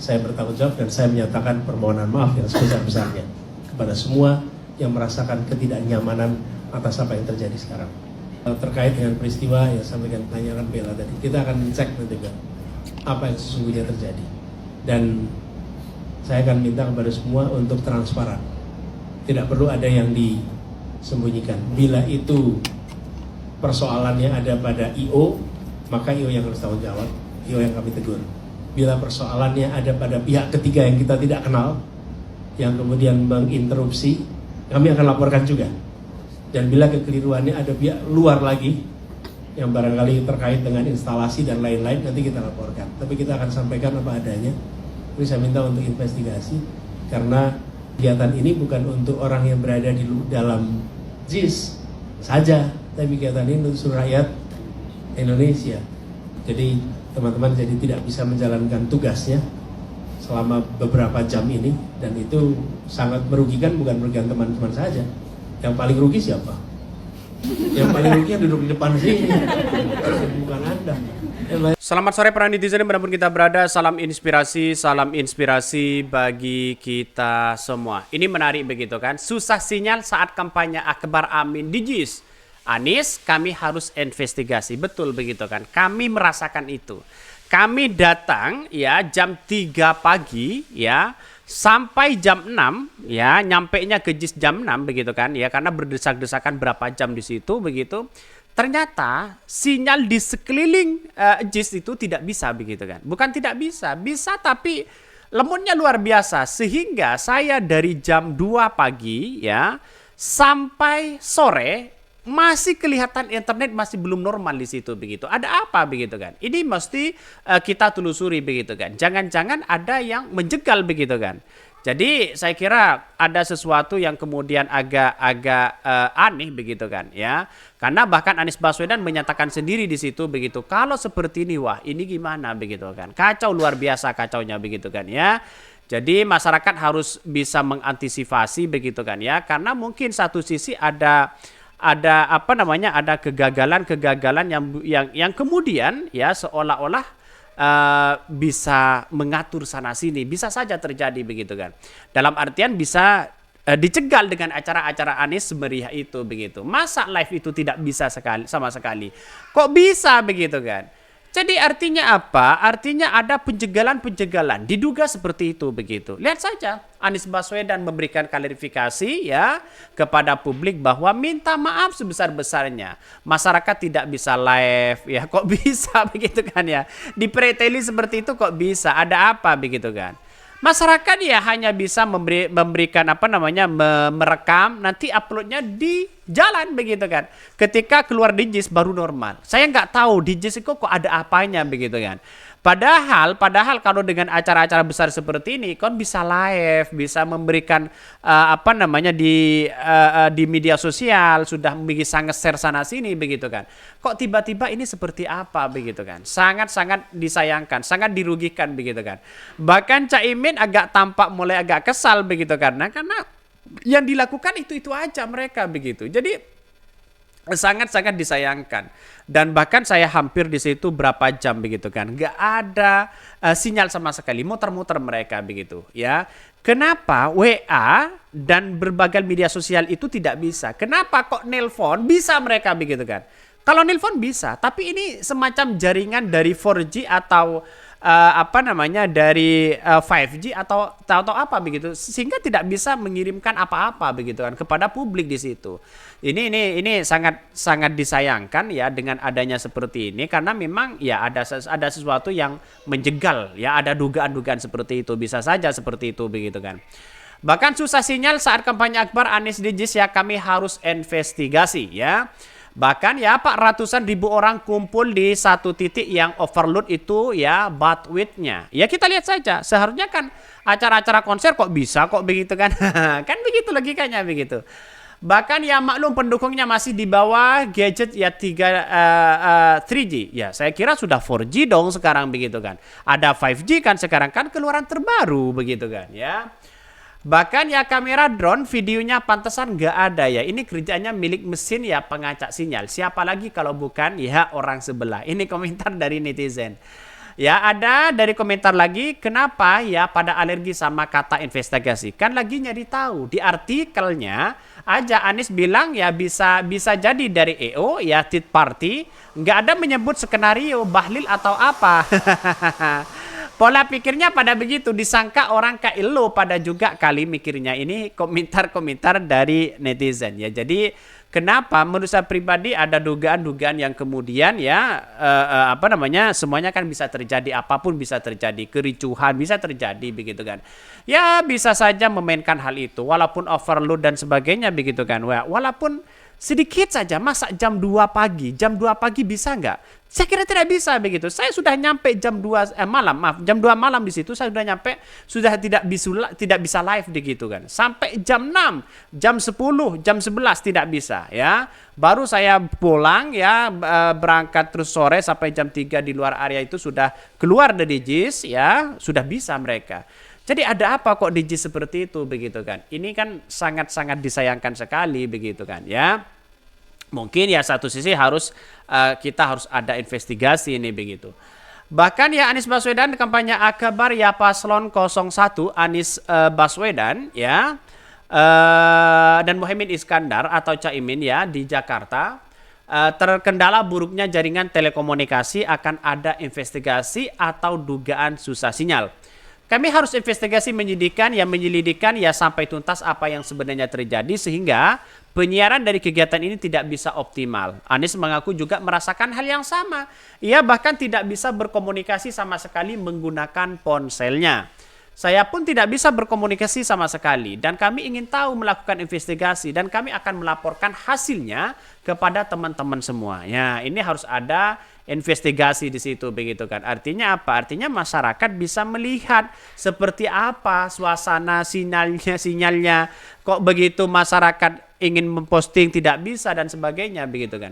saya bertanggung jawab dan saya menyatakan permohonan maaf yang sebesar-besarnya kepada semua yang merasakan ketidaknyamanan atas apa yang terjadi sekarang. Terkait dengan peristiwa yang sampaikan pertanyaan Bella tadi, kita akan cek nanti juga apa yang sesungguhnya terjadi. Dan saya akan minta kepada semua untuk transparan. Tidak perlu ada yang disembunyikan. Bila itu persoalannya ada pada IO, maka IO yang harus tanggung jawab, IO yang kami tegur. Bila persoalannya ada pada pihak ketiga yang kita tidak kenal, yang kemudian menginterupsi, kami akan laporkan juga. Dan bila kekeliruannya ada pihak luar lagi yang barangkali terkait dengan instalasi dan lain-lain, nanti kita laporkan. Tapi kita akan sampaikan apa adanya. Ini saya minta untuk investigasi, karena kegiatan ini bukan untuk orang yang berada di dalam JIS saja, tapi kegiatan ini untuk seluruh rakyat Indonesia. Jadi teman-teman jadi tidak bisa menjalankan tugasnya selama beberapa jam ini, dan itu sangat merugikan, bukan merugikan teman-teman saja. Yang paling rugi siapa? Yang paling rugi yang duduk di depan sini, bukan Anda. Selamat sore para netizen dimanapun kita berada, salam inspirasi bagi kita semua. Ini menarik begitu kan, susah sinyal saat kampanye Akbar Amin di JIS. Anies, kami harus investigasi, betul begitu kan, kami merasakan itu. Kami datang ya jam 3 pagi ya, sampai jam 6 ya, nyampainya ke JIS jam 6 begitu kan ya, karena berdesak-desakan berapa jam di situ begitu. Ternyata sinyal di sekeliling JIS itu tidak bisa begitu kan. Bukan tidak bisa, bisa tapi lemotnya luar biasa, sehingga saya dari jam 2 pagi ya sampai sore masih kelihatan internet masih belum normal di situ begitu. Ada apa begitu kan? Ini mesti kita telusuri begitu kan. Jangan-jangan ada yang menjegal begitu kan. Jadi saya kira ada sesuatu yang kemudian agak aneh begitu kan ya. Karena bahkan Anies Baswedan menyatakan sendiri di situ begitu. Kalau seperti ini, wah ini gimana begitu kan. Kacau, luar biasa kacaunya begitu kan ya. Jadi masyarakat harus bisa mengantisipasi begitu kan ya. Karena mungkin satu sisi ada kegagalan yang kemudian ya seolah-olah bisa mengatur sana sini, bisa saja terjadi begitu kan. Dalam artian bisa dicegal dengan acara-acara Anies semeriah itu begitu. Masa live itu tidak bisa sama sekali? Kok bisa begitu kan? Jadi artinya apa? Artinya ada penjegalan-penjegalan. Diduga seperti itu begitu. Lihat saja Anies Baswedan memberikan klarifikasi ya kepada publik bahwa minta maaf sebesar-besarnya. Masyarakat tidak bisa live ya. Kok bisa begitu kan ya? Dipreteli seperti itu kok bisa? Ada apa begitu kan? Masyarakat ya hanya bisa memberikan merekam, nanti uploadnya di jalan begitu kan. Ketika keluar di JIS baru normal. Saya nggak tahu di JIS itu kok ada apanya begitu kan. Padahal kalau dengan acara-acara besar seperti ini kan bisa live, bisa memberikan di media sosial, sudah bisa nge-share sana sini begitu kan. Kok tiba-tiba ini seperti apa begitu kan. Sangat-sangat disayangkan, sangat dirugikan begitu kan. Bahkan Caimin tampak mulai agak kesal begitu karena yang dilakukan itu aja mereka begitu. Jadi sangat-sangat disayangkan. Dan bahkan saya hampir di situ berapa jam begitu kan, nggak ada sinyal sama sekali, muter-muter mereka begitu ya. Kenapa WA dan berbagai media sosial itu tidak bisa? Kenapa kok nelpon bisa mereka begitu kan? Kalau nelpon bisa, tapi ini semacam jaringan dari 4G atau dari 5G atau apa begitu, sehingga tidak bisa mengirimkan apa-apa begitu kan kepada publik di situ. Ini sangat disayangkan ya dengan adanya seperti ini, karena memang ya ada sesuatu yang menjegal ya, ada dugaan-dugaan seperti itu, bisa saja seperti itu begitu kan. Bahkan susah sinyal saat kampanye Akbar Anies di JIS ya, kami harus investigasi ya. Bahkan ya Pak, ratusan ribu orang kumpul di satu titik yang overload itu ya, bandwidth-nya. Ya kita lihat saja, seharusnya kan acara-acara konser kok bisa kok begitu kan. Kan begitu logikanya begitu. Bahkan ya maklum pendukungnya masih di bawah gadget ya 3G. Ya saya kira sudah 4G dong sekarang begitu kan. Ada 5G kan sekarang kan, keluaran terbaru begitu kan ya. Bahkan ya kamera drone videonya pantesan nggak ada ya. Ini kerjanya milik mesin ya pengacak sinyal. Siapa lagi kalau bukan ya orang sebelah. Ini komentar dari netizen. Ya, ada dari komentar lagi, kenapa ya pada alergi sama kata investigasi? Kan lagi nyari tahu. Di artikelnya aja Anies bilang ya bisa jadi dari EO ya third party, nggak ada menyebut skenario Bahlil atau apa. Pola pikirnya pada begitu, disangka orang KLO pada juga kali mikirnya. Ini komentar-komentar dari netizen ya. Jadi kenapa menurut saya pribadi ada dugaan-dugaan yang kemudian ya semuanya kan bisa terjadi, apapun bisa terjadi, kericuhan bisa terjadi begitu kan. Ya bisa saja memainkan hal itu walaupun overload dan sebagainya begitu kan. Walaupun sedikit saja, masa jam 2 pagi? Jam 2 pagi bisa nggak? Saya kira tidak bisa begitu. Saya sudah nyampe jam 2 malam, jam 2 malam di situ saya sudah nyampe, sudah tidak bisa live begitu kan. Sampai jam 6, jam 10, jam 11 tidak bisa ya. Baru saya pulang ya, berangkat terus sore sampai jam 3 di luar area itu sudah keluar dari JIS ya, sudah bisa mereka. Jadi ada apa kok di JIS seperti itu begitu kan? Ini kan sangat-sangat disayangkan sekali begitu kan ya. Mungkin ya satu sisi kita harus ada investigasi ini begitu. Bahkan ya Anies Baswedan kampanye Akbar ya Paslon 01 Anies Baswedan ya dan Muhaimin Iskandar atau Caimin ya di Jakarta terkendala buruknya jaringan telekomunikasi akan ada investigasi atau dugaan susah sinyal. Kami harus investigasi menyelidikan ya sampai tuntas apa yang sebenarnya terjadi sehingga penyiaran dari kegiatan ini tidak bisa optimal. Anies mengaku juga merasakan hal yang sama. Ia bahkan tidak bisa berkomunikasi sama sekali menggunakan ponselnya. Saya pun tidak bisa berkomunikasi sama sekali dan kami ingin tahu melakukan investigasi dan kami akan melaporkan hasilnya kepada teman-teman semua. Ya, ini harus ada investigasi di situ begitu kan. Artinya apa? Artinya masyarakat bisa melihat seperti apa suasana sinyalnya kok begitu masyarakat ingin memposting tidak bisa dan sebagainya begitu kan.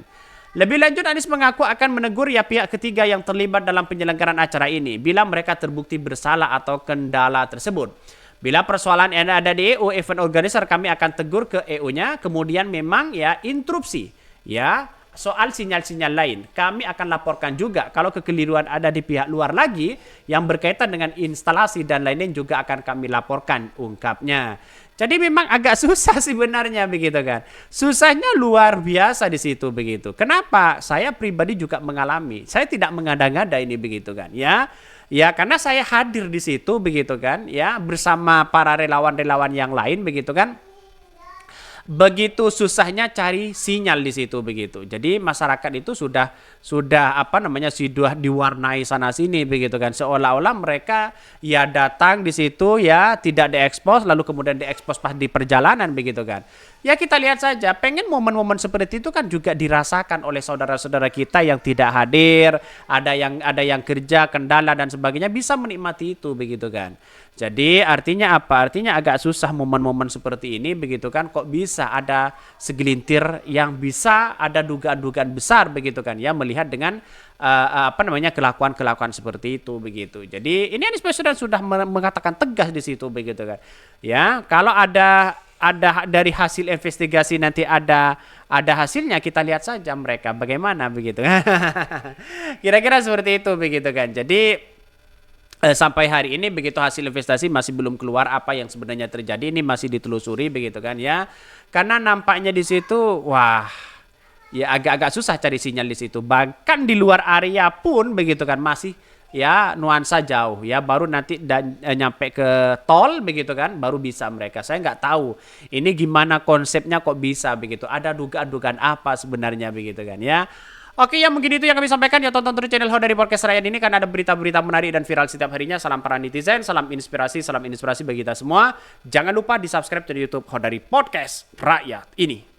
Lebih lanjut Anies mengaku akan menegur ya pihak ketiga yang terlibat dalam penyelenggaraan acara ini bila mereka terbukti bersalah atau kendala tersebut. Bila persoalan yang ada di EO event organizer kami akan tegur ke EO-nya, kemudian memang ya interupsi ya soal sinyal-sinyal lain. Kami akan laporkan juga kalau kekeliruan ada di pihak luar lagi yang berkaitan dengan instalasi dan lain-lain juga akan kami laporkan, ungkapnya. Jadi memang agak susah sebenarnya begitu kan. Susahnya luar biasa di situ begitu. Kenapa? Saya pribadi juga mengalami. Saya tidak mengada-ngada ini begitu kan ya. Ya karena saya hadir di situ begitu kan ya bersama para relawan-relawan yang lain begitu kan. Begitu susahnya cari sinyal di situ begitu. Jadi masyarakat itu sudah diwarnai sana sini begitu kan. Seolah-olah mereka ya datang di situ ya tidak diekspos lalu kemudian diekspos pas di perjalanan begitu kan. Ya kita lihat saja, pengen momen-momen seperti itu kan juga dirasakan oleh saudara-saudara kita yang tidak hadir, ada yang kerja, kendala dan sebagainya bisa menikmati itu begitu kan. Jadi artinya apa? Artinya agak susah momen-momen seperti ini begitu kan. Kok bisa ada segelintir yang bisa ada dugaan-dugaan besar begitu kan ya melihat dengan kelakuan-kelakuan seperti itu begitu. Jadi ini Anies Baswedan sudah mengatakan tegas di situ begitu kan. Ya, kalau ada dari hasil investigasi nanti ada hasilnya kita lihat saja mereka bagaimana begitu. Kira-kira seperti itu begitu kan. Jadi sampai hari ini begitu hasil investasi masih belum keluar apa yang sebenarnya terjadi, ini masih ditelusuri begitu kan ya. Karena nampaknya di situ wah ya agak-agak susah cari sinyal di situ. Bahkan di luar area pun begitu kan masih ya nuansa jauh ya, baru nanti nyampe ke tol begitu kan baru bisa mereka. Saya nggak tahu ini gimana konsepnya kok bisa begitu, ada dugaan-dugaan apa sebenarnya begitu kan ya. Oke ya mungkin itu yang kami sampaikan ya, tonton terus channel Hodari Podcast Rakyat ini karena ada berita-berita menarik dan viral setiap harinya. Salam para netizen, salam inspirasi bagi kita semua. Jangan lupa di subscribe di YouTube Hodari Podcast Rakyat ini.